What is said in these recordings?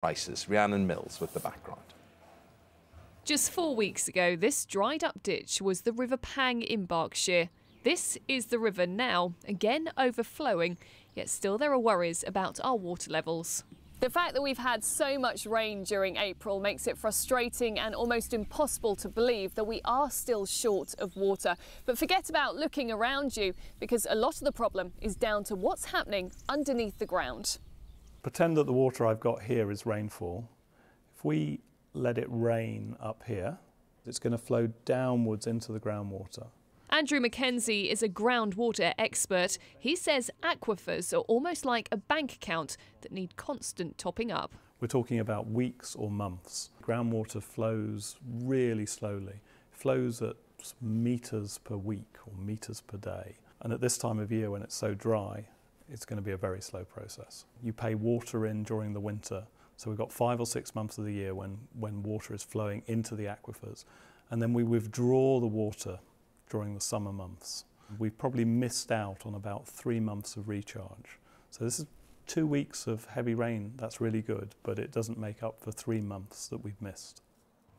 Prices. Rhiannon Mills with the background. Just 4 weeks ago, this dried up ditch was the River Pang in Berkshire. This is the river now, again overflowing, yet still there are worries about our water levels. The fact that we've had so much rain during April makes it frustrating and almost impossible to believe that we are still short of water. But forget about looking around you, because a lot of the problem is down to what's happening underneath the ground. Pretend that the water I've got here is rainfall. If we let it rain up here, it's going to flow downwards into the groundwater. Andrew Mackenzie is a groundwater expert. He says aquifers are almost like a bank account that need constant topping up. We're talking about weeks or months. Groundwater flows really slowly. It flows at metres per week or metres per day. And at this time of year when it's so dry, it's going to be a very slow process. You pay water in during the winter, so we've got 5 or 6 months of the year when water is flowing into the aquifers, and then we withdraw the water during the summer months. We've probably missed out on about 3 months of recharge. So this is 2 weeks of heavy rain, that's really good, but it doesn't make up for 3 months that we've missed.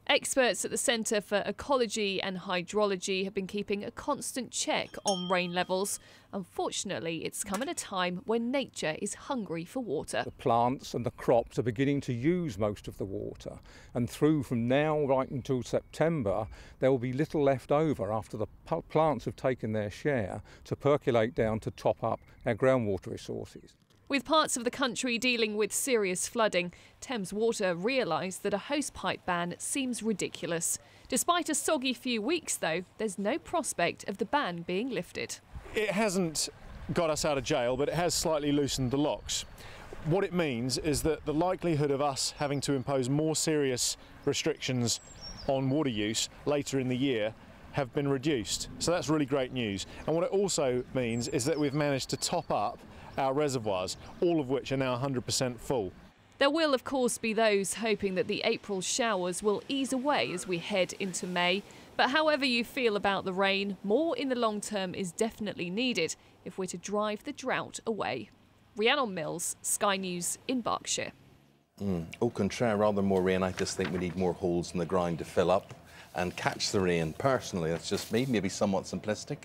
Experts at the Centre for Ecology and Hydrology have been keeping a constant check on rain levels. Unfortunately, it's come at a time when nature is hungry for water. The plants and the crops are beginning to use most of the water, and through from now right until September there will be little left over after the plants have taken their share to percolate down to top up our groundwater resources. With parts of the country dealing with serious flooding, Thames Water realised that a hosepipe ban seems ridiculous. Despite a soggy few weeks, though, there's no prospect of the ban being lifted. It hasn't got us out of jail, but it has slightly loosened the locks. What it means is that the likelihood of us having to impose more serious restrictions on water use later in the year have been reduced. So that's really great news. And what it also means is that we've managed to top up our reservoirs, all of which are now 100% full. There will, of course, be those hoping that the April showers will ease away as we head into May. But however you feel about the rain, more in the long term is definitely needed if we're to drive the drought away. Rhiannon Mills, Sky News in Berkshire. Au contraire, rather more rain. I just think we need more holes in the ground to fill up and catch the rain. Personally, that's just me, maybe somewhat simplistic.